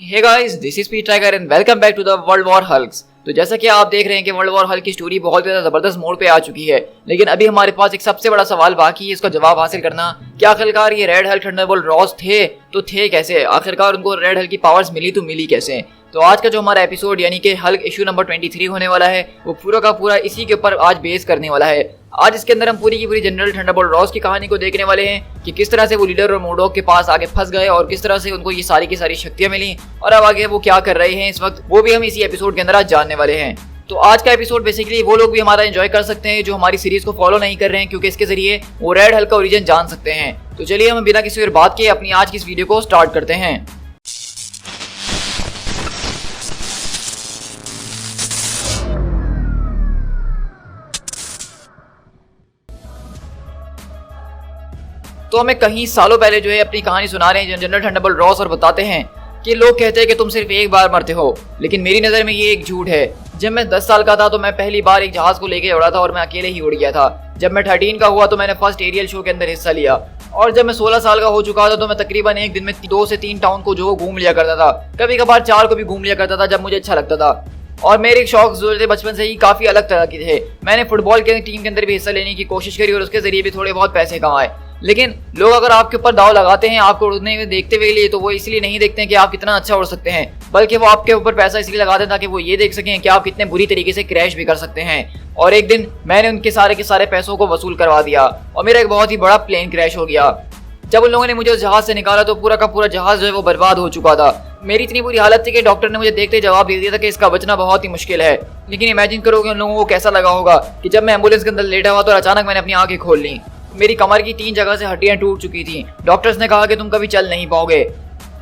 Hey guys, this is Pete Tiger and welcome back to the World War Hulks. तो जैसा कि आप देख रहे हैं कि वर्ल्ड वॉर हल्क की स्टोरी बहुत ज़्यादा ज़बरदस्त मोड़ पे आ चुकी है, लेकिन अभी हमारे पास एक सबसे बड़ा सवाल बाकी है, इसका जवाब हासिल करना। क्या आखिरकार ये रेड हल्क थंडरबोल्ट रॉस थे तो थे कैसे? आखिरकार उनको रेड हल्क की पावर्स मिली तो मिली कैसे? तो आज का जो हमारा एपिसोड यानी कि हल्क इशू नंबर 23 होने वाला है, वो पूरा का पूरा इसी के ऊपर आज बेस करने वाला है। आज इसके अंदर हम पूरी की पूरी जनरल थंडरबोल्ट रॉस की कहानी को देखने वाले हैं कि किस तरह से वो लीडर और मोडोक के पास आगे फंस गए और किस तरह से उनको ये सारी की सारी शक्तियां मिली और अब आगे वो क्या कर रहे हैं इस वक्त, वो भी हम इसी एपिसोड के अंदर आज जानने वाले हैं। तो आज का एपिसोड बेसिकली वो लोग भी हमारा एंजॉय कर सकते हैं जो हमारी सीरीज को फॉलो नहीं कर रहे हैं, क्योंकि इसके जरिए वो रेड हल्क का ओरिजिन जान सकते हैं। तो चलिए हम बिना किसी और बात के अपनी आज की इस वीडियो को स्टार्ट करते हैं। तो हमें कहीं सालों पहले जो है अपनी कहानी सुना रहे हैं जनरल थंडरबोल्ट रॉस और बताते हैं कि लोग कहते हैं कि तुम सिर्फ एक बार मरते हो, लेकिन मेरी नज़र में ये एक झूठ है। जब मैं 10 साल का था तो मैं पहली बार एक जहाज को लेके उड़ा था और मैं अकेले ही उड़ गया था। जब मैं 13 का हुआ तो मैंने फर्स्ट एरियल शो के अंदर हिस्सा लिया, और जब मैं 16 साल का हो चुका था तो मैं तकरीबन एक दिन में 2 से 3 टाउन को जो घूम लिया करता था, कभी कभार 4 को भी घूम लिया करता था जब मुझे अच्छा लगता था। और मेरे शौक जो थे बचपन से ही काफ़ी अलग तरह के थे। मैंने फुटबॉल के टीम के अंदर भी हिस्सा लेने की कोशिश करी और उसके जरिए भी थोड़े बहुत पैसे कमाए। लेकिन लोग अगर आपके ऊपर दाव लगाते हैं आपको उड़ने में देखते हुए लिए, तो वो इसलिए नहीं देखते हैं कि आप कितना अच्छा उड़ सकते हैं, बल्कि वो आपके ऊपर पैसा इसलिए लगाते हैं ताकि वो ये देख सकें कि आप कितने बुरी तरीके से क्रैश भी कर सकते हैं। और एक दिन मैंने उनके सारे के सारे पैसों को वसूल करवा दिया और मेरा एक बहुत ही बड़ा प्लेन क्रैश हो गया। जब उन लोगों ने मुझे उस जहाज से निकाला तो पूरा का पूरा जहाज जो है वो बर्बाद हो चुका था। मेरी इतनी बुरी हालत थी कि डॉक्टर ने मुझे देखते ही जवाब दे दिया था कि इसका बचना बहुत ही मुश्किल है। लेकिन इमेजिन करो कि उन लोगों को कैसा लगा होगा कि जब मैं एम्बुलेंस के अंदर लेटा हुआ तो अचानक मैंने अपनी आंखें खोल ली। मेरी कमर की 3 जगह से हड्डियां टूट चुकी थी। डॉक्टर्स ने कहा कि तुम कभी चल नहीं पाओगे।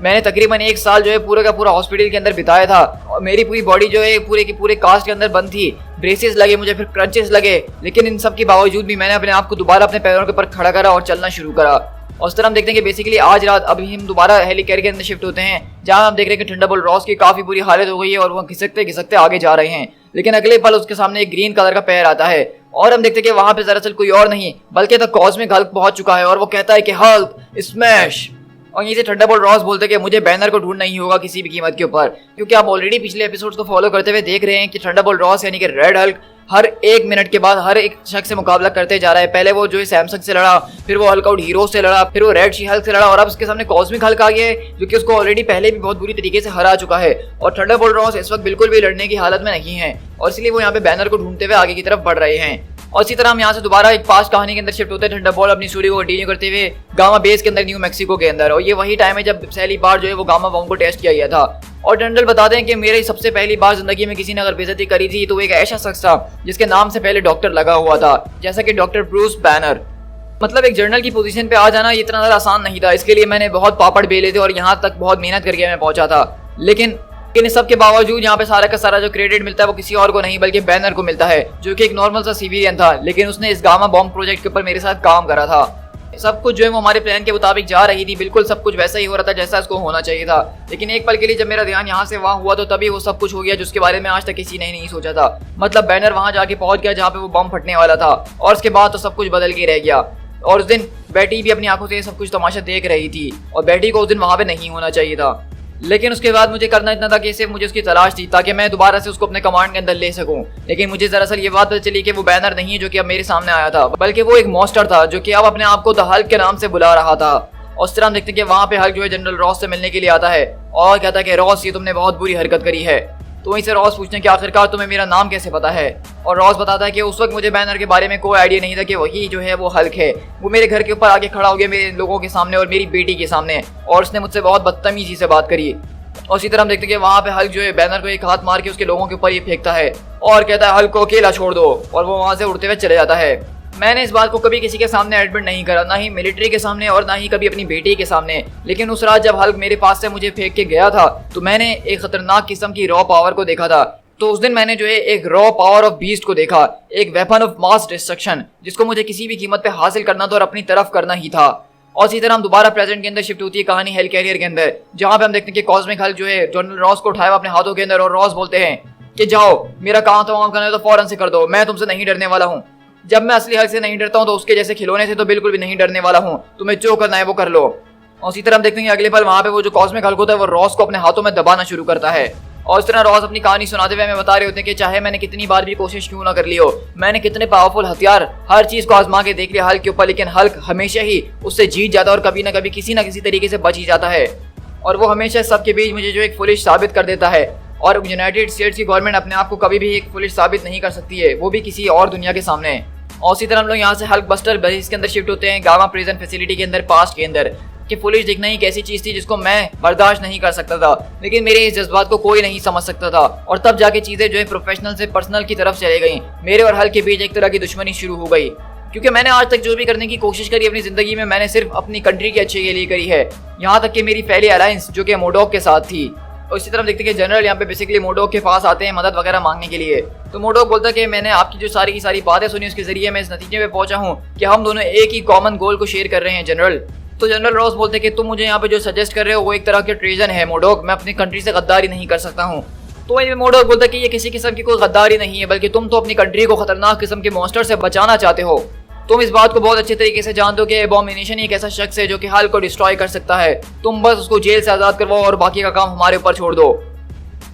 मैंने तकरीबन 1 साल जो है पूरा का पूरा हॉस्पिटल के अंदर बिताया था और मेरी पूरी बॉडी जो है पूरे की पूरे कास्ट के अंदर बंद थी। ब्रेसेस लगे मुझे, फिर क्रंचेस लगे, लेकिन इन सब के बावजूद भी मैंने अपने आप को दोबारा अपने पैरों के ऊपर खड़ा करा और चलना शुरू करा। और उस तरह हम देखते हैं कि बेसिकली आज रात अभी हम दोबारा हेलीकैर के अंदर शिफ्ट होते हैं, जहां हम देख रहे हैं कि थंडरबोल्ट रॉस की काफी बुरी हालत हो गई है और वो घिसकते घिसकते आगे जा रहे हैं। लेकिन अगले पल उसके सामने एक ग्रीन कलर का पैर आता है और हम देखते हैं कि वहां पे दरअसल कोई और नहीं बल्कि द कॉस्मिक हल्क पहुंच चुका है और वो कहता है कि हल्क स्मैश। और यहीं से थंडरबोल्ट रॉस बोलते हैं कि मुझे बैनर को ढूंढना ही होगा किसी भी कीमत के ऊपर, क्योंकि आप ऑलरेडी पिछले एपिसोड्स को फॉलो करते हुए देख रहे हैं कि थंडरबोल्ट रॉस यानी कि रेड हल्क हर 1 मिनट के बाद हर एक शख्स से मुकाबला करते जा रहा है। पहले वो जो है सैमसंग से लड़ा, फिर वो हल्क आउट हीरो से लड़ा, फिर वो रेड शी हल्क से लड़ा और अब उसके सामने कॉस्मिक हल्क आ गया है जो कि उसको ऑलरेडी पहले भी बहुत बुरी तरीके से हरा चुका है। और थंडरबोल्ट रॉस इस वक्त बिल्कुल भी लड़ने की हालत में नहीं है और इसलिए वो यहाँ पे बैनर को ढूंढते हुए आगे की तरफ बढ़ रहे हैं। और इसी तरह हम यहाँ से दोबारा एक पास्ट कहानी के अंदर शिफ्ट होते हैं। थंडरबोल्ट अपनी स्टोरी को कंटिन्यू करते हुए गामा बेस के अंदर न्यू मैक्सिको के अंदर, और ये वही टाइम है जब पहली बार जो है वो गामा बॉम्ब को टेस्ट किया गया था। और जनरल बताते हैं कि मेरी सबसे पहली बार जिंदगी में किसी ने अगर बेइज्जती करी थी तो वो एक ऐसा शख्स था जिसके नाम से पहले डॉक्टर लगा हुआ था, जैसा कि डॉक्टर ब्रूस बैनर। मतलब एक जर्नल की पोजीशन पे आ जाना ये इतना ज़्यादा आसान नहीं था। इसके लिए मैंने बहुत पापड़ बेले थे और यहाँ तक बहुत मेहनत करके मैं पहुंचा था। लेकिन इन सब के बावजूद यहाँ पे सारा का सारा जो क्रेडिट मिलता है वो किसी और को नहीं बल्कि बैनर को मिलता है, जो कि एक नॉर्मल सा सिविलियन था, लेकिन उसने इस गामा बॉम्ब प्रोजेक्ट के ऊपर मेरे साथ काम करा था। सब कुछ जो है वो हमारे प्लान के मुताबिक जा रही थी, बिल्कुल सब कुछ वैसा ही हो रहा था जैसा इसको होना चाहिए था। लेकिन एक पल के लिए जब मेरा ध्यान यहाँ से वहाँ हुआ तो तभी वो सब कुछ हो गया जिसके बारे में आज तक किसी ने नहीं सोचा था। मतलब बैनर वहाँ जाके पहुंच गया जहाँ पे वो बम फटने वाला था और उसके बाद तो सब कुछ बदल के रह गया। और उस दिन बेटी भी अपनी आंखों से सब कुछ तमाशा देख रही थी और बेटी को उस दिन वहाँ पे नहीं होना चाहिए था। लेकिन उसके बाद मुझे करना इतना था कि सिर्फ मुझे उसकी तलाश थी ताकि मैं दोबारा से उसको अपने कमांड के अंदर ले सकूं। लेकिन मुझे दरअसल ये बात पता चली कि वो बैनर नहीं है जो कि अब मेरे सामने आया था, बल्कि वो एक मॉन्स्टर था जो कि अब अपने आप को द हल्क के नाम से बुला रहा था। और उस तरह हम देखते हैं कि वहाँ पे हल्क जो है जनरल रॉस से मिलने के लिए आता है और कहता है कि रॉस ये तुमने बहुत बुरी हरकत करी है। तो वहीं से रॉस पूछते हैं कि आखिरकार तुम्हें मेरा नाम कैसे पता है? और रॉस बताता है कि उस वक्त मुझे बैनर के बारे में कोई आइडिया नहीं था कि वही जो है वो हल्क है। वो मेरे घर के ऊपर आके खड़ा हो गया मेरे लोगों के सामने और मेरी बेटी के सामने, और उसने मुझसे बहुत बदतमीजी से बात करी। और इसी तरह हम देखते हैं कि वहाँ पे हल्क जो है बैनर को एक हाथ मार के उसके लोगों के ऊपर ये फेंकता है और कहता है हल्क को अकेला छोड़ दो, और वो वहाँ से उड़ते हुए चले जाता है। मैंने इस बात को कभी किसी के सामने एडमिट नहीं करा, ना ही मिलिट्री के सामने और ना ही कभी अपनी बेटी के सामने। लेकिन उस रात जब हल्क मेरे पास से मुझे फेंक के गया था तो मैंने एक खतरनाक किस्म की रॉ पावर को देखा था। तो उस दिन मैंने जो है एक रॉ पावर ऑफ बीस्ट को देखा, एक वेपन ऑफ मास डिस्ट्रक्शन जिसको मुझे किसी भी कीमत पे हासिल करना था और अपनी तरफ करना ही था। और इसी तरह हम दोबारा प्रेजेंट के अंदर शिफ्ट होती है कहानी हेल कैरियर के अंदर, जहाँ पे हम देखते हैं कि कॉस्मिक हल्क जो है जनरल रॉस को उठाया अपने हाथों के अंदर और रॉस बोलते हैं कि जाओ मेरा काम तमाम करना है तो फौरन से कर दो, मैं तुमसे नहीं डरने वाला हूँ। जब मैं असली हल्क से नहीं डरता हूँ तो उसके जैसे खिलौने से तो बिल्कुल भी नहीं डरने वाला हूँ, तुम्हें जो करना है वो कर लो। और उसी तरह हम देखते हैं अगले पल वहां पे वो जो कॉस्मिक हल्क होता है वो रॉस को अपने हाथों में दबाना शुरू करता है। और इस तरह रॉस अपनी कहानी सुनाते हुए हमें बता रहे होते हैं कि चाहे मैंने कितनी बार भी कोशिश क्यों ना कर ली हो, मैंने कितने पावरफुल हथियार हर चीज को आजमा के देख लिया हल्क के ऊपर, लेकिन हल्क हमेशा ही उससे जीत जाता है और कभी ना कभी किसी ना किसी तरीके से बच ही जाता है। और वो हमेशा सबके बीच मुझे जो एक फुलिश साबित कर देता है। और यूनाइटेड स्टेट्स की गवर्नमेंट अपने आप को कभी भी एक फुलिश साबित नहीं कर सकती है, वो भी किसी और दुनिया के सामने। और इसी तरह हम लोग यहाँ से हल्क बस्टर बेस के अंदर शिफ्ट होते हैं, गामा प्रिजन फैसिलिटी के अंदर, पास्ट के अंदर। कि फुलिश दिखना ही एक ऐसी चीज थी जिसको मैं बर्दाश्त नहीं कर सकता था, लेकिन मेरे इस जज्बात को कोई नहीं समझ सकता था। और तब जाके चीजें जो है प्रोफेशनल से पर्सनल की तरफ चले गई। मेरे और हल्क के बीच एक तरह की दुश्मनी शुरू हो गई, क्योंकि मैंने आज तक जो भी करने की कोशिश करी अपनी जिंदगी में, मैंने सिर्फ अपनी कंट्री के अच्छे के लिए करी है। यहाँ तक कि मेरी पहली अलायंस जो कि मोडोक के साथ थी। और इसी तरह देखते हैं कि जनरल यहाँ पे बेसिकली मोडोक के पास आते हैं मदद वगैरह मांगने के लिए। तो मोडोक बोलता है कि मैंने आपकी जो सारी की सारी बातें सुनी, उसके जरिए मैं इस नतीजे पे पहुंचा हूँ कि हम दोनों एक ही कॉमन गोल को शेयर कर रहे हैं जनरल। तो जनरल रॉस बोलते हैं कि तुम मुझे यहाँ पे जो सजेस्ट कर रहे हो वो एक तरह के ट्रेजन है मोडोक, मैं अपनी कंट्री से गद्दारी नहीं कर सकता हूँ। तो ये मोडोक बोलता है कि ये किसी किस्म की कोई गद्दारी नहीं है, बल्कि तुम तो अपनी कंट्री को खतरनाक किस्म के मॉन्स्टर से बचाना चाहते हो। तुम इस बात को बहुत अच्छे तरीके से जानते हो कि एबॉमिनेशन एक ऐसा शख्स है जो कि हल्क को डिस्ट्रॉय कर सकता है। तुम बस उसको जेल से आजाद करवाओ और बाकी का काम हमारे ऊपर छोड़ दो।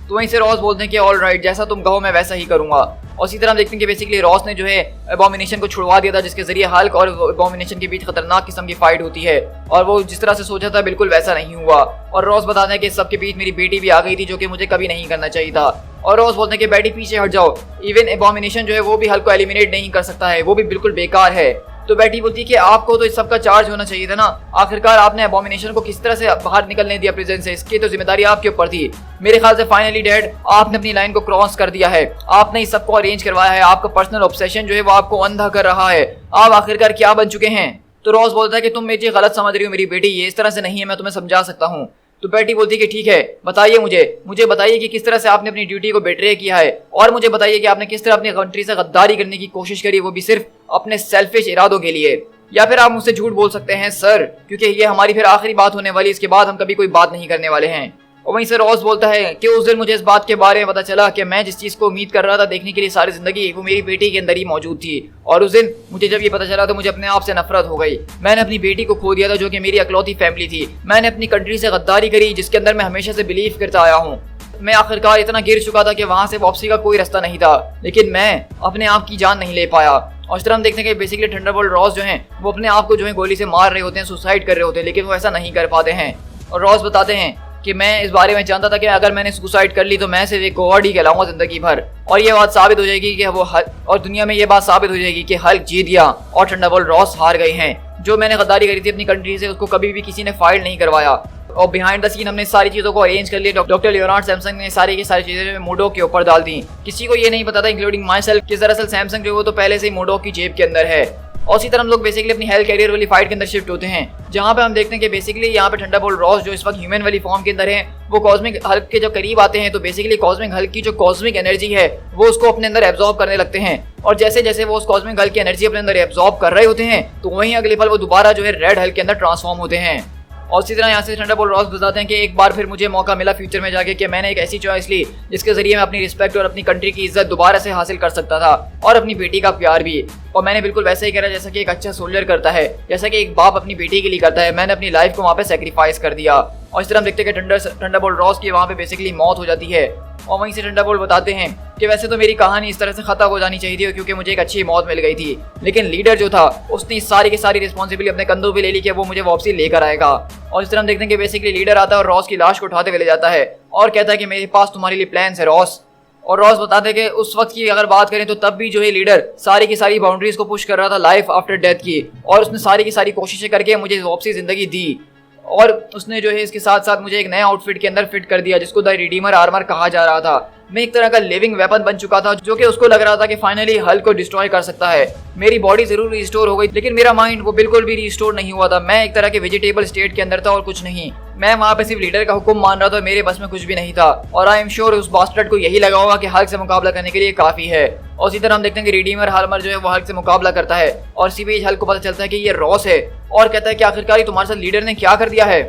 तो वहीं से रॉस बोलते हैं कि ऑल राइट, जैसा तुम कहो मैं वैसा ही करूंगा। और इसी तरह हम देखते हैं कि बेसिकली रॉस ने जो है एबॉमिनेशन को छुड़वा दिया था, जिसके जरिए हल्क और एबॉमिनेशन के बीच खतरनाक किस्म की फाइट होती है। और वो जिस तरह से सोचा था बिल्कुल वैसा नहीं हुआ। और रॉस बताते हैं कि सबके बीच मेरी बेटी भी आ गई थी, जो कि मुझे कभी नहीं करना चाहिए था। और रॉस बोलते हैं कि बेटी पीछे हट जाओ, इवन एबॉमिनेशन जो है वो भी हल्क को एलिमिनेट नहीं कर सकता है, वो भी बिल्कुल बेकार है। तो बेटी बोलती है कि आपको तो इस सब का चार्ज होना चाहिए था ना, आखिरकार आपने एबॉमिनेशन को किस तरह से बाहर निकलने दिया प्रिजन से, इसकी तो जिम्मेदारी आपके ऊपर थी। मेरे ख्याल से फाइनली डैड आपने अपनी लाइन को क्रॉस कर दिया है, आपने इस सबको अरेंज करवाया है, आपका पर्सनल ऑब्सेशन जो है वो आपको अंधा कर रहा है, आप आखिरकार क्या बन चुके हैं। तो रॉस बोलता है कि तुम मुझे गलत समझ रही हो मेरी बेटी, ये इस तरह से नहीं है, मैं तुम्हें समझा सकता हूँ। तो बेटी बोलती है कि ठीक है, बताइए मुझे बताइए कि किस तरह से आपने अपनी ड्यूटी को बेट्रे किया है, और मुझे बताइए कि आपने किस तरह अपनी कंट्री से गद्दारी करने की कोशिश करी, वो भी सिर्फ अपने सेल्फिश इरादों के लिए। या फिर आप मुझसे झूठ बोल सकते हैं सर, क्योंकि ये हमारी फिर आखिरी बात होने वाली, इसके बाद हम कभी कोई बात नहीं करने वाले हैं। और वहीं से रॉस बोलता है कि उस दिन मुझे इस बात के बारे में पता चला कि मैं जिस चीज को उम्मीद कर रहा था देखने के लिए सारी जिंदगी, वो मेरी बेटी के अंदर ही मौजूद थी। और उस दिन मुझे जब ये पता चला तो मुझे अपने आप से नफरत हो गई। मैंने अपनी बेटी को खो दिया था, जो कि मेरी अकलौती फैमिली थी। मैंने अपनी कंट्री से गद्दारी करी, जिसके अंदर मैं हमेशा से बिलीव करता आया हूँ। मैं आखिरकार इतना गिर चुका था कि वहां से वापसी का कोई रास्ता नहीं था, लेकिन मैं अपने आप की जान नहीं ले पाया। और इस तरह हम देखते हैं कि बेसिकली थंडरबोल्ट रॉस जो हैं वो अपने आप को जो है गोली से मार रहे होते हैं, सुसाइड कर रहे होते हैं, लेकिन वो ऐसा नहीं कर पाते हैं। और रॉस बताते हैं कि मैं इस बारे में जानता था कि अगर मैंने सुसाइड कर ली तो मैं सिर्फ एक गॉड ही कहलाऊंगा जिंदगी भर, और ये बात साबित हो जाएगी कि वो और दुनिया में ये बात साबित हो जाएगी कि हल्क जीत गया और थंडरबोल्ट रॉस हार गए हैं। जो मैंने गद्दारी करी थी अपनी कंट्री से, उसको कभी भी किसी ने फाइल नहीं करवाया। और बिहाइंड द सीन हमने सारी चीजों को अरेंज कर लिया। डॉक्टर लियोनार्ड सैमसंग ने सारी की सारी चीजें मोडोक के ऊपर डाल दी। किसी को ये नहीं पता था, इंक्लूडिंग माई सेल्फ, कि दरअसल सैमसंग जो वो तो पहले से ही मोडोक की जेब के अंदर है। और इसी तरह हम लोग बेसिकली अपनी हेल्थ कैरियर वाली फाइट के अंदर शिफ्ट होते हैं, जहां पे हम देखते हैं कि बेसिकली यहाँ पे थंडरबोल्ट रॉस जो इस वक्त ह्यूमन वाली फॉर्म के अंदर है, वो कॉस्मिक हल्क के जो करीब आते हैं, तो बेसिकली कॉस्मिक हल्क की जो कॉस्मिक एनर्जी है वो उसको अपने अंदर एब्जॉर्ब करने लगते हैं। और जैसे जैसे वो उस कॉस्मिक हल्क की एनर्जी अपने अंदर एब्जॉर्ब कर रहे होते हैं, तो वहीं अगले पल वो दोबारा जो है रेड हल्क के अंदर ट्रांसफॉर्म होते हैं। और इसी तरह यहाँ से थंडरबोल्ट रॉस बताते हैं कि एक बार फिर मुझे मौका मिला फ्यूचर में जाके कि मैंने एक ऐसी चॉइस ली जिसके जरिए मैं अपनी रिस्पेक्ट और अपनी कंट्री की इज्जत दोबारा से हासिल कर सकता था, और अपनी बेटी का प्यार भी। और मैंने बिल्कुल वैसे ही करा जैसा कि एक अच्छा सोल्जर करता है, जैसा कि एक बाप अपनी बेटी के लिए करता है। मैंने अपनी लाइफ को वहाँ पे सेक्रीफाइस कर दिया। और इस तरह हम देखते हैं कि थंडरबोल्ट रॉस की वहाँ पे बेसिकली मौत हो जाती है। और वहीं से थंडरबोल्ट बताते हैं कि वैसे तो मेरी कहानी इस तरह से खत्म हो जानी चाहिए थी, क्योंकि मुझे एक अच्छी मौत मिल गई थी, लेकिन लीडर जो था उसने सारी की सारी रिस्पॉन्सिबिलिटी अपने कंधों पे ले ली कि वो मुझे वापसी लेकर आएगा। और इस तरह हम देखते हैं कि बेसिकली लीडर आता है और रॉस की लाश को उठाते हुए ले जाता है और कहता है कि मेरे पास तुम्हारे लिए प्लान है रॉस। और रॉस बताते हैं कि उस वक्त की अगर बात करें तो तब भी जो है लीडर सारी की सारी बाउंड्रीज को पुश कर रहा था लाइफ आफ्टर डेथ की, और उसने सारी की सारी कोशिशें करके मुझे वापसी जिंदगी दी। और उसने जो है इसके साथ साथ मुझे एक नए आउटफिट के अंदर फिट कर दिया, जिसको द रिडीमर आर्मर कहा जा रहा था। मैं एक तरह का लिविंग वेपन बन चुका था, जो कि उसको लग रहा था कि फाइनली हल्क को डिस्ट्रॉय कर सकता है। मेरी बॉडी जरूर रिस्टोर हो गई, लेकिन मेरा माइंड वो बिल्कुल भी रिस्टोर नहीं हुआ था। मैं एक तरह के वेजिटेबल स्टेट के अंदर था और कुछ नहीं। मैं वहाँ पे सिर्फ लीडर का हुक्म मान रहा था, मेरे बस में कुछ भी नहीं था। और आई एम श्योर उस बास्टर्ड को यही लगा होगा कि हल्क से मुकाबला करने के लिए काफी है। और इसी तरह हम देखते हैं कि रिडीमर आर्मर जो है वो हल्क से मुकाबला करता है, और इसी बीच हल्क को पता चलता है कि ये रॉस है, और कहता है कि आखिरकार तुम्हारे साथ लीडर ने क्या कर दिया है।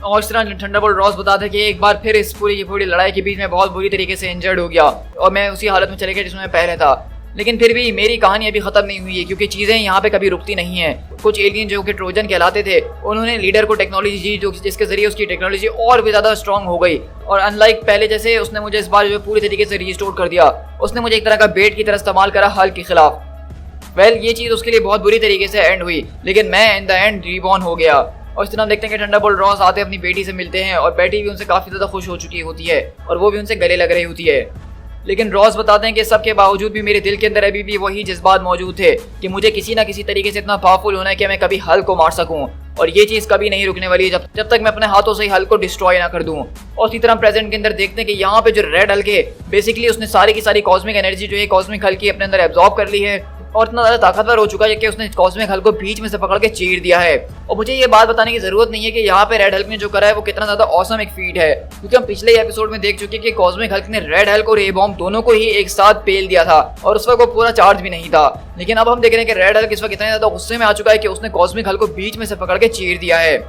और इस तरह थंडरबोल्ट रॉस बताता है कि एक बार फिर इस पूरी लड़ाई के बीच में बहुत बुरी तरीके से इंजर्ड हो गया, और मैं उसी हालत में चले गया जिसमें मैं पहले था। लेकिन फिर भी मेरी कहानी अभी खत्म नहीं हुई है, क्योंकि चीजें यहाँ पे कभी रुकती नहीं है। कुछ एलियन जो कि ट्रोजन कहलाते थे, उन्होंने लीडर को टेक्नोलॉजी दी जो जिसके जरिए उसकी टेक्नोलॉजी और भी ज्यादा स्ट्रांग हो गई, और अनलाइक पहले जैसे उसने मुझे इस बार जो पूरी तरीके से रिस्टोर कर दिया। उसने मुझे एक तरह का बेट की तरह इस्तेमाल करा हल्क के खिलाफ। ये चीज उसके लिए बहुत बुरी तरीके से एंड हुई, लेकिन मैं इन द एंड रीबॉर्न हो गया। और इस तरह हम देखते हैं कि थंडरबोल्ट रॉस आते अपनी बेटी से मिलते हैं, और बेटी भी उनसे काफी ज्यादा खुश हो चुकी होती है और वो भी उनसे गले लग रही होती है। लेकिन रॉस बताते हैं कि सबके बावजूद भी मेरे दिल के अंदर अभी भी वही जज्बात मौजूद थे कि मुझे किसी ना किसी तरीके से इतना पावरफुल होना है कि मैं कभी हल्क को मार सकूं, और ये चीज कभी नहीं रुकने वाली है जब तक मैं अपने हाथों से ही हल्क को डिस्ट्रॉय ना कर दूं। और इसी तरह प्रेजेंट के अंदर देखते हैं कि यहाँ पे जो रेड हल्क है, बेसिकली उसने सारी की सारी कॉस्मिक एनर्जी जो है कॉस्मिक हल्क की अपने अंदर एब्जॉर्ब कर ली है, और इतना ज्यादा ताकतवर हो चुका है कि उसने कॉस्मिक हल्क को बीच में से पकड़ के चीर दिया है। और मुझे ये बात बताने की जरूरत नहीं है कि यहाँ पे रेड हल्क ने जो करा है वो कितना ज्यादा ऑसम एक फीट है, क्योंकि हम पिछले एपिसोड में देख चुके हैं कि कॉस्मिक हल्क ने रेड हल्क और ए बॉम्ब दोनों को ही एक साथ पेल दिया था, और उस वक्त वो पूरा चार्ज भी नहीं था। लेकिन अब हम देख रहे हैं कि रेड हल्क इस वक्त इतना ज्यादा गुस्से में आ चुका है कि उसने कॉस्मिक हल्क को बीच में से पकड़ के चीर दिया है।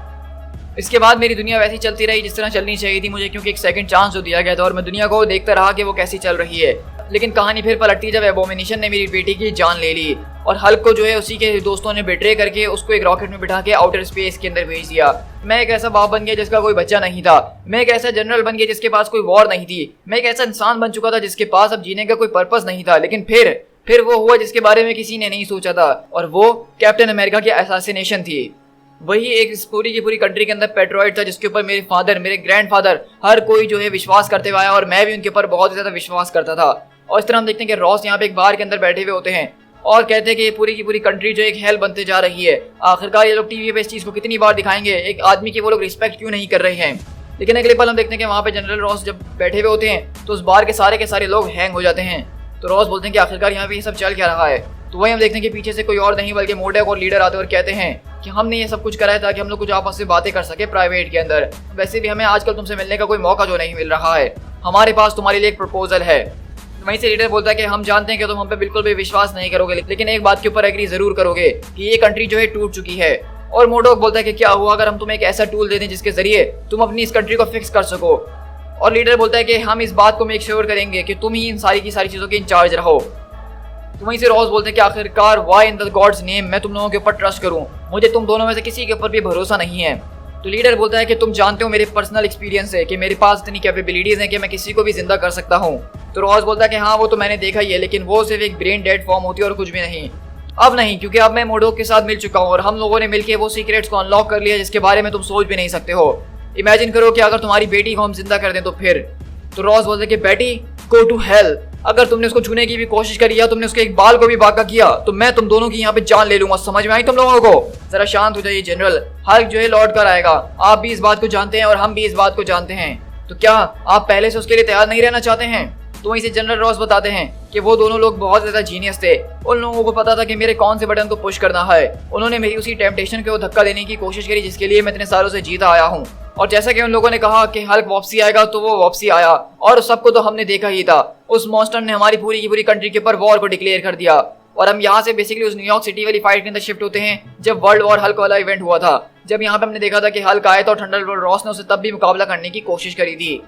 इसके बाद मेरी दुनिया वैसी चलती रही जिस तरह चलनी चाहिए थी मुझे, क्योंकि एक सेकंड चांस जो दिया गया था, और मैं दुनिया को देखता रहा कि वो कैसी चल रही है। लेकिन कहानी फिर पलटती जब एबोमिनेशन ने मेरी बेटी की जान ले ली, और हल्क को जो है उसी के दोस्तों ने बेट्रे करके उसको एक रॉकेट में बिठा के आउटर स्पेस के अंदर भेज दिया। मैं एक ऐसा बाप बन गया जिसका कोई बच्चा नहीं था, मैं एक ऐसा जनरल बन गया जिसके पास कोई वॉर नहीं थी, मैं एक ऐसा इंसान बन चुका था जिसके पास अब जीने का कोई पर्पस नहीं था। लेकिन फिर वो हुआ जिसके बारे में किसी ने नहीं सोचा था, और वो कैप्टन अमेरिका की असैसिनेशन थी। वही एक पूरी की पूरी कंट्री के अंदर पेट्रॉइड था जिसके ऊपर मेरे फादर, मेरे ग्रैंडफादर, हर कोई जो है विश्वास करते हुए आया, और मैं भी उनके ऊपर बहुत ज्यादा विश्वास करता था। और इस तरह हम देखते हैं कि रॉस यहाँ पे एक बार के अंदर बैठे हुए होते हैं और कहते हैं कि ये पूरी की पूरी कंट्री जो एक हेल बनते जा रही है। आखिरकार ये लोग टीवी पे इस चीज को कितनी बार दिखाएंगे, एक आदमी की वो लोग रिस्पेक्ट क्यों नहीं कर रहे हैं। लेकिन अगले पल हम देखते हैं कि वहाँ पे जनरल रॉस जब बैठे हुए होते हैं तो उस बार के सारे लोग हैंग हो जाते हैं। तो रॉस बोलते हैं कि आखिरकार यहाँ पे ये सब चल क्या रहा है। तो वही हम देखते हैं कि पीछे से कोई और नहीं बल्कि मोडेक और लीडर आते और कहते हैं कि हमने ये सब कुछ करा है ताकि हम लोग कुछ आपस में बातें कर सके प्राइवेट के अंदर। वैसे भी हमें आजकल तुमसे मिलने का कोई मौका जो नहीं मिल रहा है, हमारे पास तुम्हारे लिए एक प्रपोजल है। वहीं से लीडर बोलता है कि हम जानते हैं कि तुम हम पे बिल्कुल भी विश्वास नहीं करोगे, लेकिन एक बात के ऊपर एग्री जरूर करोगे कि ये कंट्री जो है टूट चुकी है। और मोडोक बोलता है कि क्या हुआ अगर हम तुम्हें एक ऐसा टूल दे दें जिसके जरिए तुम अपनी इस कंट्री को फिक्स कर सको। और लीडर बोलता है कि हम इस बात को मेक श्योर करेंगे कि तुम ही इन सारी की सारी चीजों के इंचार्ज रहो। तो वहीं से रॉस बोलते हैं कि आखिरकार why in the God's name मैं तुम लोगों के ऊपर ट्रस्ट करूं, मुझे तुम दोनों में से किसी के ऊपर भी भरोसा नहीं है। तो लीडर बोलता है कि तुम जानते हो मेरे पर्सनल एक्सपीरियंस है कि मेरे पास इतनी कैपेबिलिटीज हैं कि मैं किसी को भी जिंदा कर सकता हूं। तो रॉस बोलता है कि हाँ वो तो मैंने देखा ही है, लेकिन वो सिर्फ एक ब्रेन डेड फॉर्म होती है और कुछ भी नहीं। अब नहीं, क्योंकि अब मैं मोडोक के साथ मिल चुका हूँ और हम लोगों ने मिलकर वो सीक्रेट्स को अनलॉक कर लिया जिसके बारे में तुम सोच भी नहीं सकते हो। इमेजिन करो कि अगर तुम्हारी बेटी को हम जिंदा कर दें तो फिर। तो रॉस बोलते हैं कि बेटी गो टू हेल, अगर तुमने उसको छूने की भी कोशिश करी या तुमने उसके एक बाल को भी बाका किया तो मैं तुम दोनों की यहाँ पे जान ले लूंगा। समझ में आई तुम लोगों को? जरा शांत हो जाइए जनरल, हल्क जो है लौट कर आएगा। आप भी इस बात को जानते हैं और हम भी इस बात को जानते हैं, तो क्या आप पहले से उसके लिए तैयार नहीं रहना चाहते हैं? तो वहीं से जनरल रॉस बताते हैं कि वो दोनों लोग बहुत ज्यादा जीनियस थे, उन लोगों को पता था कि मेरे कौन से बटन को पुश करना है। उन्होंने मेरी उसी टेम्पटेशन को धक्का देने की कोशिश करी जिसके लिए मैं इतने सालों से जीता आया हूँ। और जैसा कि उन लोगों ने कहा कि हल्क वापसी आएगा तो वो वापसी आया, और सबको तो हमने देखा ही था। उस मॉन्स्टर ने हमारी पूरी की पूरी कंट्री के ऊपर वॉर को डिक्लेयर कर दिया, और हम यहाँ से बेसिकली उस न्यूयॉर्क सिटी वाली फाइट के अंदर शिफ्ट होते हैं जब वर्ल्ड वॉर हल्क वाला इवेंट हुआ था। जब यहाँ पे हमने देखा था कि हल्क आया था और थंडरबोल्ट रॉस ने उसे तब भी मुकाबला करने की कोशिश करी थी।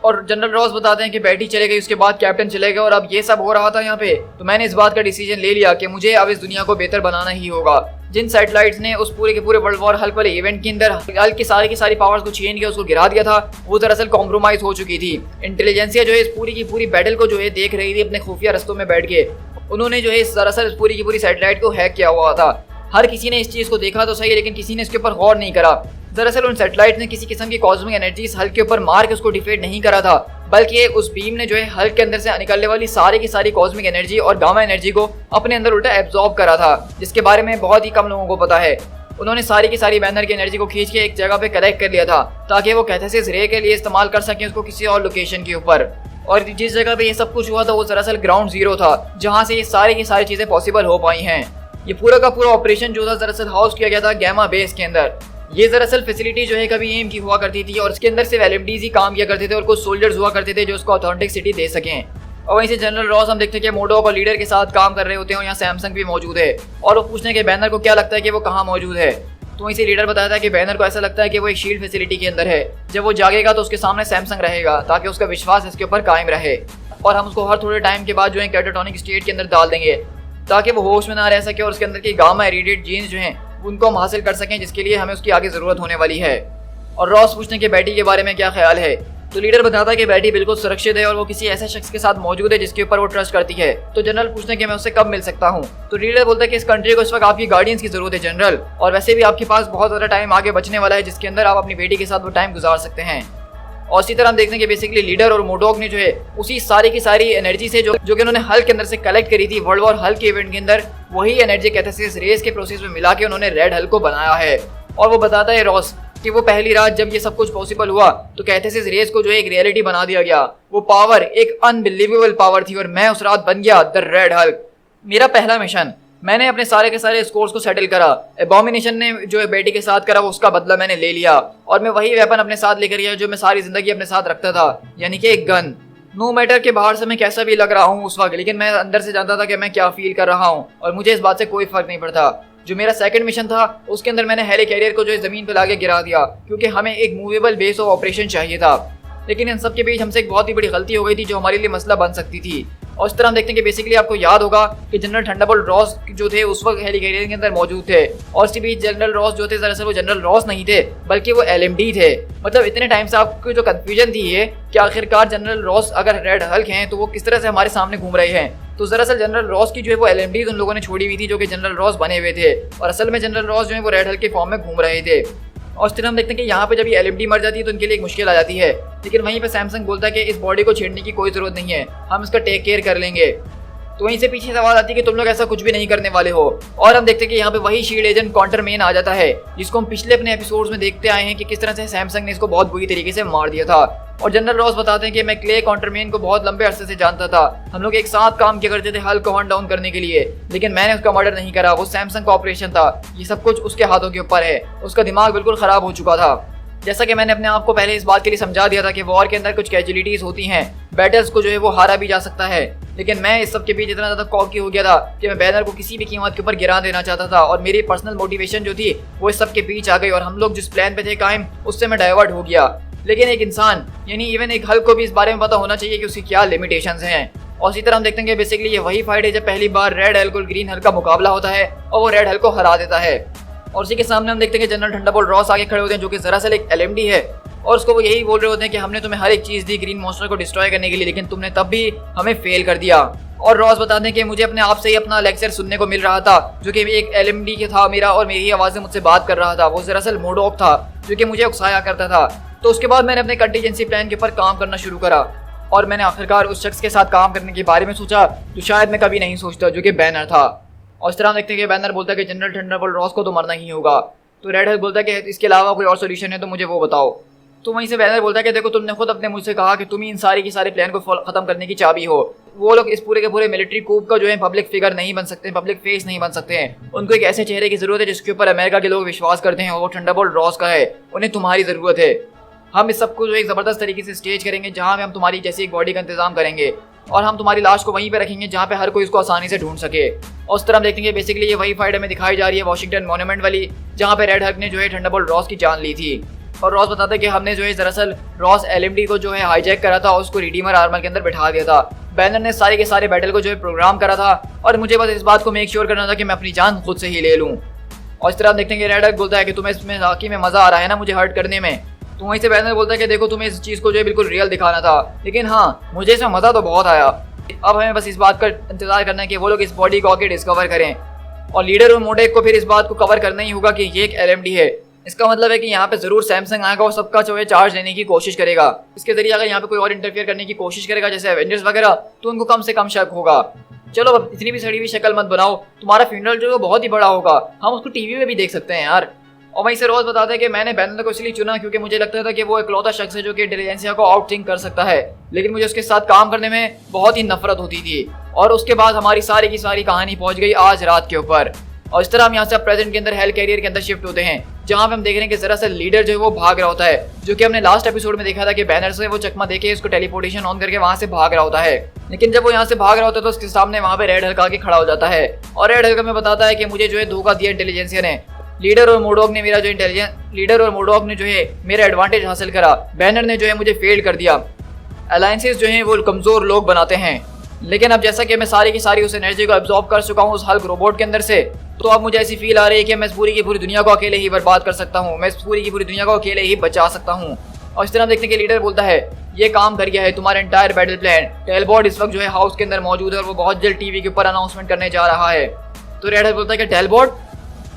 और जनरल रॉस बताते हैं कि बेटी चले गई, उसके बाद कैप्टन चले गए, और अब ये सब हो रहा था यहाँ पे। तो मैंने इस बात का डिसीजन ले लिया कि मुझे अब इस दुनिया को बेहतर बनाना ही होगा। जिन सैटेलाइट्स ने उस पूरे के पूरे वर्ल्ड वॉर हल्क वाले इवेंट के अंदर हल्क की सारी पावर्स को छीन के उसको गिरा दिया था, वो दरअसल कॉम्प्रोमाइज हो चुकी थी। इंटेलिजेंसिया जो है इस पूरी की पूरी बैटल को जो है देख रही थी अपने खुफिया रस्तों में बैठ के। उन्होंने जो है दरअसल इस पूरी की पूरी सैटेलाइट को हैक किया हुआ था। हर किसी ने इस चीज को देखा तो सही, लेकिन किसी ने इसके ऊपर गौर नहीं करा। दरअसल उन सैटेलाइट ने किसी किस्म की कॉस्मिक एनर्जी हल्क के ऊपर मार के उसको डिफेक्ट नहीं करा था, बल्कि उस बीम ने जो है हल्क के अंदर से निकलने वाली सारी की सारी कॉस्मिक एनर्जी और गामा एनर्जी को अपने अंदर उल्टा एब्जॉर्ब करा था, जिसके बारे में बहुत ही कम लोगों को पता है। उन्होंने सारी की सारी बैनर की एनर्जी को खींच के एक जगह पे कलेक्ट कर लिया था ताकि वो कैथेसिस रे के लिए इस्तेमाल कर सकें उसको किसी और लोकेशन के ऊपर। और जिस जगह पे ये सब कुछ हुआ था वो दरअसल ग्राउंड जीरो था, जहाँ से ये सारी की सारी चीजें पॉसिबल हो पाई हैं। ये पूरा का पूरा ऑपरेशन जो था दरअसल हाउस किया गया था गैमा बेस के अंदर। ये दरअसल फैसिलिटी जो है कभी एम की हुआ करती थी और इसके अंदर सिर्फ एलएमडीज ही काम किया करते थे और कुछ सोल्जर्स हुआ करते थे जो उसको ऑथेंटिक सिटी दे सकें। और वहीं से जनरल रॉस हम देखते हैं कि मोडोक और लीडर के साथ काम कर रहे होते हैं और यहाँ सैमसंग भी मौजूद है, और वो पूछने के बैनर को क्या लगता है कि वो कहाँ मौजूद है। तो वहीं से लीडर बताया था कि बैनर को ऐसा लगता है कि वो एक शील्ड फैसिलिटी के अंदर है, जब वो जागेगा तो उसके सामने सैमसंग रहेगा ताकि उसका विश्वास इसके ऊपर कायम रहे। और हम उसको हर थोड़े टाइम के बाद जो है कैटाटोनिक स्टेट के अंदर डाल देंगे ताकि वो होश में ना रह सके और उसके अंदर की गामा इरिडिएट जीन्स जो हैं उनको हम हासिल कर सकें, जिसके लिए हमें उसकी आगे ज़रूरत होने वाली है। और रॉस पूछने के बेटी के बारे में क्या ख्याल है, तो लीडर बताता है कि बेटी बिल्कुल सुरक्षित है और वो किसी ऐसे शख्स के साथ मौजूद है जिसके ऊपर वो ट्रस्ट करती है। तो जनरल पूछने के मैं उससे कब मिल सकता हूँ, तो लीडर बोलता है कि इस कंट्री को इस वक्त आपकी गार्डियंस की जरूरत है जनरल, और वैसे भी आपके पास बहुत ज़्यादा टाइम आगे बचने वाला है जिसके अंदर आप अपनी बेटी के साथ वो टाइम गुजार सकते हैं। और इसी तरह हम देखते हैं कि बेसिकली लीडर और मोडॉग ने जो है उसी सारी की सारी एनर्जी से जो कि उन्होंने हल्क के अंदर से कलेक्ट करी थी वर्ल्ड वॉर हल्क के इवेंट के अंदर, वही एनर्जी कैथेसिस रेस के प्रोसेस में मिला के उन्होंने रेड हल्क को बनाया है। और वो बताता है रॉस कि वो पहली रात जब ये सब कुछ पॉसिबल हुआ तो कैथेसिस रेस को जो है एक रियलिटी बना दिया गया। वो पावर एक अनबिलीवेबल पावर थी और मैं उस रात बन गया द रेड हल्क। मेरा पहला मिशन, मैंने अपने सारे के सारे स्कोर्स को सेटल करा। एबॉमिनेशन ने जो है बेटी के साथ करा वो उसका बदला मैंने ले लिया और मैं वही वेपन अपने साथ लेकर गया जो मैं सारी जिंदगी अपने साथ रखता था, यानी कि एक गन। नो मैटर के बाहर से मैं कैसा भी लग रहा हूँ उस वक्त, लेकिन मैं अंदर से जानता था कि मैं क्या फील कर रहा हूँ और मुझे इस बात से कोई फर्क नहीं पड़ता। जो मेरा सेकंड मिशन था उसके अंदर मैंने हेली कैरियर को जो है जमीन पर लाके गिरा दिया क्योंकि हमें एक मूवेबल बेस ऑफ ऑपरेशन चाहिए था। लेकिन इन सब के बीच हमसे एक बहुत ही बड़ी गलती हो गई थी जो हमारे लिए मसला बन सकती थी। और इस तरह हम देखते हैं कि बेसिकली आपको याद होगा कि जनरल थंडरबोल्ट रॉस जो थे उस वक्त हेली कैरियर के अंदर मौजूद थे और इसी बीच जनरल रॉस जो थे दरअसल वो जनरल रॉस नहीं थे बल्कि वो LMD थे। मतलब इतने टाइम से आपको जो कंफ्यूजन थी ये कि आखिरकार जनरल रॉस अगर रेड हल्क हैं तो वो किस तरह से हमारे सामने घूम रहे हैं। तो दरअसल जनरल रॉस की जो है वो LMD उन लोगों ने छोड़ी हुई थी जो कि जनरल रॉस बने हुए थे और असल में जनरल रॉस जो है वो रेड हल्क के फॉर्म में घूम रहे थे। और इस तरह हम देखते हैं कि यहाँ पे जब ये LMD मर जाती है तो उनके लिए एक मुश्किल आ जाती है, लेकिन वहीं पे सैमसंग बोलता है कि इस बॉडी को छेड़ने की कोई जरूरत नहीं है, हम इसका टेक केयर कर लेंगे। तो वहीं से पीछे सवाल आती है कि तुम लोग ऐसा कुछ भी नहीं करने वाले हो। और हम देखते हैं कि यहाँ पे वही शील्ड एजेंट क्वांटरमेन आ जाता है जिसको हम पिछले अपने एपिसोड्स में देखते आए हैं कि किस तरह से सैमसंग ने इसको बहुत बुरी तरीके से मार दिया था। और जनरल रॉस बताते हैं कि मैं क्ले क्वांटरमेन को बहुत लंबे अरसे से जानता था, हम लोग एक साथ काम किया करते थे हल्क को हंट डाउन करने के लिए, लेकिन मैंने उसका मर्डर नहीं करा, वो सैमसंग का ऑपरेशन था, ये सब कुछ उसके हाथों के ऊपर है, उसका दिमाग बिल्कुल खराब हो चुका था। जैसा कि मैंने अपने आप को पहले इस बात के लिए समझा दिया था कि वॉर के अंदर कुछ कैजुअलिटीज होती हैं, बैटल्स को जो है वो हारा भी जा सकता है, लेकिन मैं इस सब के बीच इतना ज़्यादा कॉकी हो गया था कि मैं बैनर को किसी भी कीमत के ऊपर गिरा देना चाहता था और मेरी पर्सनल मोटिवेशन जो थी वो इस सब के बीच आ गई और हम लोग जिस प्लान पे थे कायम उससे मैं डाइवर्ट हो गया। लेकिन एक इंसान यानी इवन एक हल्क को भी इस बारे में पता होना चाहिए कि उसकी क्या लिमिटेशंस हैं। और इसी तरह हम देखते हैं कि बेसिकली ये वही फाइट है जब पहली बार रेड हल्क और ग्रीन हल्क का मुकाबला होता है और वो रेड हल्क को हरा देता है। और उसी के सामने हम देखते हैं कि जनरल थंडरबोल्ट रॉस आगे खड़े होते हैं जो कि दरअसल एक LMD है और उसको वो यही बोल रहे होते हैं कि हमने तुम्हें हर एक चीज़ दी ग्रीन मॉन्स्टर को डिस्ट्रॉय करने के लिए, लेकिन तुमने तब भी हमें फेल कर दिया। और रॉस बताते हैं कि मुझे अपने आप से ही अपना लेक्चर सुनने को मिल रहा था जो कि एक LMD के था मेरा और मेरी आवाज़ से मुझसे बात कर रहा था, वो दरअसल मोडॉग था जो कि मुझे उकसाया करता था। तो उसके बाद मैंने अपने कंटीजेंसी प्लान के ऊपर काम करना शुरू करा और मैंने आखिरकार उस शख्स के साथ काम करने के बारे में सोचा जो शायद मैं कभी नहीं सोचता, जो कि बैनर था। और इस तरह देखते हैं कि बैनर बोलता है कि जनरल थंडरबोल्ट रॉस को तो मरना ही होगा। तो रेड हल्क बोलता है कि इसके अलावा कोई और सोल्यूशन है तो मुझे वो बताओ। तो वहीं से बैनर बोलता है कि देखो तुमने खुद अपने मुझसे कहा कि तुम ही इन सारी की सारे प्लान को खत्म करने की चाबी हो। वो लोग इस पूरे के पूरे मिलिट्री कूप का जो है पब्लिक फिगर नहीं बन सकते, पब्लिक फेस नहीं बन सकते हैं। उनको एक ऐसे चेहरे की जरूरत है जिसके ऊपर अमेरिका के लोग विश्वास करते हैं और वो थंडरबोल्ट रॉस का है। उन्हें तुम्हारी जरूरत है। हम इस सब को जो एक जबरदस्त तरीके से स्टेज करेंगे जहाँ में हम तुम्हारी जैसी एक बॉडी का इंतजाम करेंगे और हम तुम्हारी लाश को वहीं पे रखेंगे जहाँ पे हर कोई इसको आसानी से ढूंढ सके। और उस तरह हम देखेंगे बेसिकली ये वही फाइट हमें दिखाई जा रही है वॉशिंगटन मॉन्यूमेंट वाली, जहाँ पे रेड हल्क ने जो है थंडरबोल्ट रॉस की जान ली थी। और रॉस बताता है कि हमने जो है दरअसल रॉस LMD को जो है हाईजैक करा था और उसको रिडीमर आर्मर के अंदर बैठा दिया था। बैनर ने सारे के सारे बैटल को जो है प्रोग्राम करा था और मुझे बस इस बात को मेक श्योर करना था कि मैं अपनी जान खुद से ही ले लूँ। और इस तरह हम देखते हैं कि रेड हल्क बोलता है कि तुम्हें इसमें वाकई में मजा आ रहा है ना मुझे हर्ट करने में। तो वहीं से बैनर बोलता है कि देखो तुम्हें इस चीज़ को जो है बिल्कुल रियल दिखाना था, लेकिन हाँ मुझे इसमें मज़ा तो बहुत आया। अब हमें बस इस बात का इंतजार करना है कि वो लोग इस बॉडी को आगे डिस्कवर करें और लीडर और मोडेक को फिर इस बात को कवर करना ही होगा कि ये एक LMD है। इसका मतलब है कि यहाँ पे जरूर सैमसंग आएगा और सबका जो है चार्ज लेने की कोशिश करेगा। इसके जरिए अगर यहाँ पे कोई और इंटरफेयर करने की कोशिश करेगा जैसे एवेंजर्स वगैरह तो उनको कम से कम शक होगा। चलो अब इतनी भी सड़ी हुई शक्ल मत बनाओ, तुम्हारा फ्यूनरल जो है बहुत ही बड़ा होगा, हम उसको टीवी में भी देख सकते हैं यार। और वहीं से रोज बताते हैं कि मैंने बैनर को इसलिए चुना क्योंकि मुझे लगता था कि वो इकलौता शख्स है जो कि इंटेलिजेंसिया को आउट थिंक कर सकता है, लेकिन मुझे उसके साथ काम करने में बहुत ही नफरत होती थी। और उसके बाद हमारी सारी की सारी कहानी पहुंच गई आज रात के ऊपर। और इस तरह हम यहाँ से प्रेजेंट के अंदर हेल कैरियर के अंदर शिफ्ट होते हैं जहाँ पे हम देख रहे हैं कि दरअसल लीडर जो है वो भाग रहा होता है, जो कि हमने लास्ट एपिसोड में देखा था कि बैनर से वो चकमा देके उसको टेलीपोर्टेशन ऑन करके वहाँ से भाग रहा होता है। लेकिन जब वो यहाँ से भाग रहा होता है तो उसके सामने वहाँ पे रेड हल्क आके खड़ा हो जाता है और रेड हल्क में बताता है कि मुझे जो है धोखा दिया इंटेलिजेंसिया ने, लीडर और मोडॉग ने मेरा जो है मेरा एडवांटेज हासिल करा, बैनर ने जो है मुझे फेल कर दिया। अलायंसेस जो हैं वो कमज़ोर लोग बनाते हैं। लेकिन अब जैसा कि मैं सारी की सारी उस एनर्जी को एब्जॉर्ब कर चुका हूँ उस हल्क रोबोट के अंदर से, तो अब मुझे ऐसी फील आ रही है कि मैं इस पूरी की पूरी दुनिया को अकेले ही बर्बाद कर सकता हूँ, मैं इस पूरी की पूरी दुनिया को अकेले ही बचा सकता हूँ। और इस तरह देखने के लीडर बोलता है ये काम कर गया है तुम्हारा एंटायर बैटल प्लान। टेलबॉट इस वक्त जो है हाउस के अंदर मौजूद है और वो बहुत जल्द टीवी के ऊपर अनाउंसमेंट करने जा रहा है। तो रेड हल्क बोलता है कि टेलबॉट?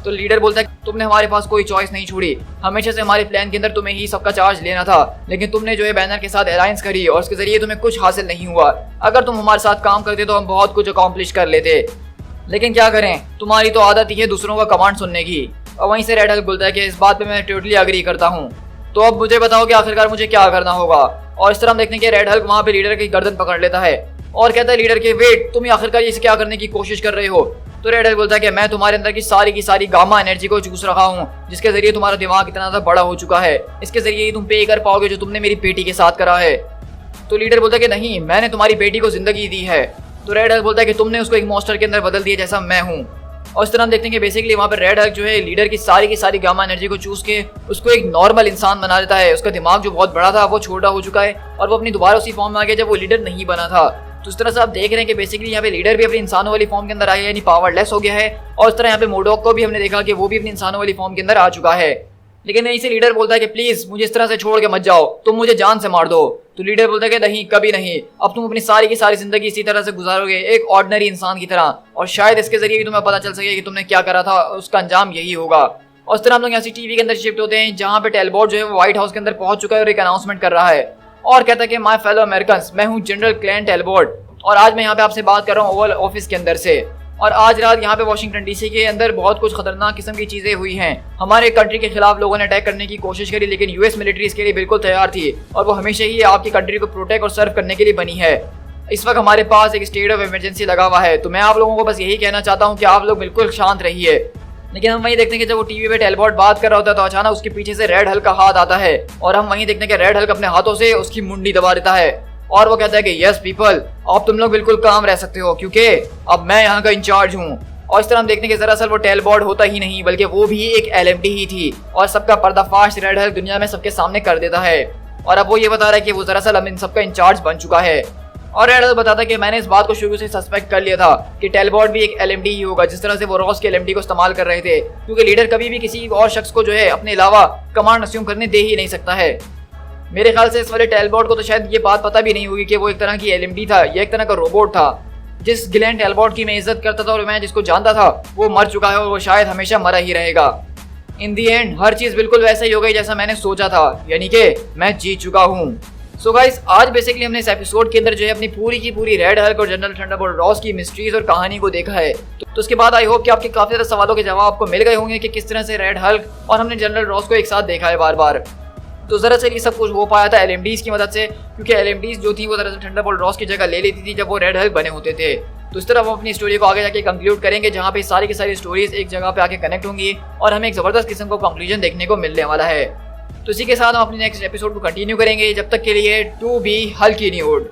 तो लीडर बोलता है तुमने हमारे पास कोई चॉइस नहीं छोड़ी, हमेशा से हमारे प्लान के अंदर तुम्हें ही सबका चार्ज लेना था, लेकिन तुमने जो है बैनर के साथ अलायंस करी और उसके जरिए तुम्हें कुछ हासिल नहीं हुआ। अगर तुम हमारे साथ काम करते तो हम बहुत कुछ अकॉम्प्लिश कर लेते, लेकिन क्या करें, तुम्हारी तो आदत ही है दूसरों का कमांड सुनने की। और वहीं से रेड हल्क बोलता है कि इस बात पे मैं टोटली एग्री करता हूँ, तो अब मुझे बताओ कि आखिरकार मुझे क्या करना होगा। और इस तरह हम देखने के रेड हल्क वहाँ पे लीडर की गर्दन पकड़ लेता है और कहता है लीडर के वेट, तुम आखिरकार इसे क्या करने की कोशिश कर रहे हो। तो रेड हल्क बोलता है कि मैं तुम्हारे अंदर की सारी गामा एनर्जी को चूस रहा हूँ, जिसके जरिए तुम्हारा दिमाग इतना ज़्यादा बड़ा हो चुका है, इसके जरिए ही तुम पे कर पाओगे जो तुमने मेरी बेटी के साथ करा है। तो लीडर बोलता है कि नहीं, मैंने तुम्हारी बेटी को जिंदगी दी है। तो रेड हल्क बोलता है कि तुमने उसको एक मॉन्स्टर के अंदर बदल दिया जैसा मैं हूँ। और इस तरह हम देखते हैं कि बेसिकली वहाँ पर रेड हल्क जो है लीडर की सारी गामा एनर्जी को चूस के उसको एक नॉर्मल इंसान बना देता है। उसका दिमाग जो बहुत बड़ा था वो छोटा हो चुका है और वो अपनी दोबारा उसी फॉर्म में आ गया जब वो लीडर नहीं बना था। तो इस तरह से आप देख रहे हैं कि बेसिकली यहाँ पे लीडर भी अपनी इंसानों वाली फॉर्म के अंदर आया है, यानी पावरलेस हो गया है। और इस तरह यहाँ पे मोडॉक को भी हमने देखा कि वो भी अपनी इंसानों वाली फॉर्म के अंदर आ चुका है। लेकिन इसे लीडर बोलता है कि प्लीज मुझे इस तरह से छोड़ के मत जाओ, तुम मुझे जान से मार दो। तो लीडर बोलता है कि नहीं, कभी नहीं, अब तुम अपनी सारी की सारी जिंदगी इसी तरह से गुजारोगे एक ऑर्डिनरी इंसान की तरह, और शायद इसके जरिए भी तुम्हें पता चल सके कि तुमने क्या करा था, उसका अंजाम यही होगा। और इस तरह हम लोग यहाँ से टीवी के अंदर शिफ्ट होते हैं जहाँ पे टेलबॉट जो है वो व्हाइट हाउस के अंदर पहुंच चुका है और एक अनाउंसमेंट कर रहा है और कहता है कि माय फेलो अमेरिकन्स, मैं हूँ जनरल क्लैन टेलबॉट और आज मैं यहाँ पे आपसे बात कर रहा हूँ ओवल ऑफिस के अंदर से। और आज रात यहाँ पे वाशिंगटन डीसी के अंदर बहुत कुछ खतरनाक किस्म की चीजें हुई हैं। हमारे कंट्री के खिलाफ लोगों ने अटैक करने की कोशिश करी, लेकिन यूएस मिलिट्री इसके लिए बिल्कुल तैयार थी और वो हमेशा ही आपकी कंट्री को प्रोटेक्ट और सर्व करने के लिए बनी है। इस वक्त हमारे पास एक स्टेट ऑफ इमरजेंसी लगा हुआ है, तो मैं आप लोगों को बस यही कहना चाहता हूँ कि आप लोग बिल्कुल शांत रहिए। लेकिन हम वहीं देखते हैं कि जब वो टीवी पे टेलबॉट बात कर रहा होता है तो अचानक उसके पीछे से रेड हल्क का हाथ आता है और हम वहीं देखते हैं कि रेड हल्क अपने हाथों से उसकी मुंडी दबा देता है और वो कहता है कि यस पीपल, अब तुम लोग बिल्कुल काम रह सकते हो क्योंकि अब मैं यहाँ का इंचार्ज हूँ। और इस तरह हम देखने के दरअसल वो टेलबॉट होता ही नहीं बल्कि वो भी एक एलएमडी ही थी और सबका पर्दाफाश रेड हल्क दुनिया में सबके सामने कर देता है। और अब वो ये बता रहा है कि वो दरअसल अब इन सबका इंचार्ज बन चुका है। और रेड हल्क बताता है कि मैंने इस बात को शुरू से सस्पेक्ट कर लिया था कि टेलबॉट भी एक एलएमडी ही होगा, जिस तरह से वो रॉस के एलएमडी को इस्तेमाल कर रहे थे, क्योंकि लीडर कभी भी किसी और शख्स को जो है अपने अलावा कमांड अस्यूम करने दे ही नहीं सकता है। मेरे ख्याल से इस वाले टेलबॉट को तो शायद ये बात पता भी नहीं होगी कि वो एक तरह की एलएमडी था, ये एक तरह का रोबोट था। जिस ग्लेन टेलबॉट की मैं इज्जत करता था और मैं जिसको जानता था वो मर चुका है और वो शायद हमेशा मरा ही रहेगा। इन दी एंड हर चीज़ बिल्कुल वैसा ही हो गई जैसा मैंने सोचा था, यानी कि मैं जीत चुका हूँ। सो गाइस, आज बेसिकली हमने इस एपिसोड के अंदर जो है अपनी पूरी की पूरी रेड हल्क और जनरल थंडरबोल्ट रॉस की मिस्ट्रीज और कहानी को देखा है। तो उसके बाद आई होप कि आपके काफी ज्यादा सवालों के जवाब आपको मिल गए होंगे कि किस तरह से रेड हल्क और हमने जनरल रॉस को एक साथ देखा है बार बार। तो दरअसल ये सब कुछ हो पाया था एलएमडीज की मदद से, क्योंकि एलएमडीज जो थी वो दरअसल थंडरबोल्ट रॉस की जगह ले लेती थी जब वो रेड हल्क बने होते थे। तो इस तरह वो अपनी स्टोरी को आगे जाके कंक्लूड करेंगे जहाँ पे सारी की सारी स्टोरीज एक जगह पे आके कनेक्ट होंगी और हमें एक जबरदस्त किस्म का कंक्लूजन देखने को मिलने वाला है। तो इसी के साथ हम अपने नेक्स्ट एपिसोड को कंटिन्यू करेंगे। जब तक के लिए टू बी हल्की न्यूड।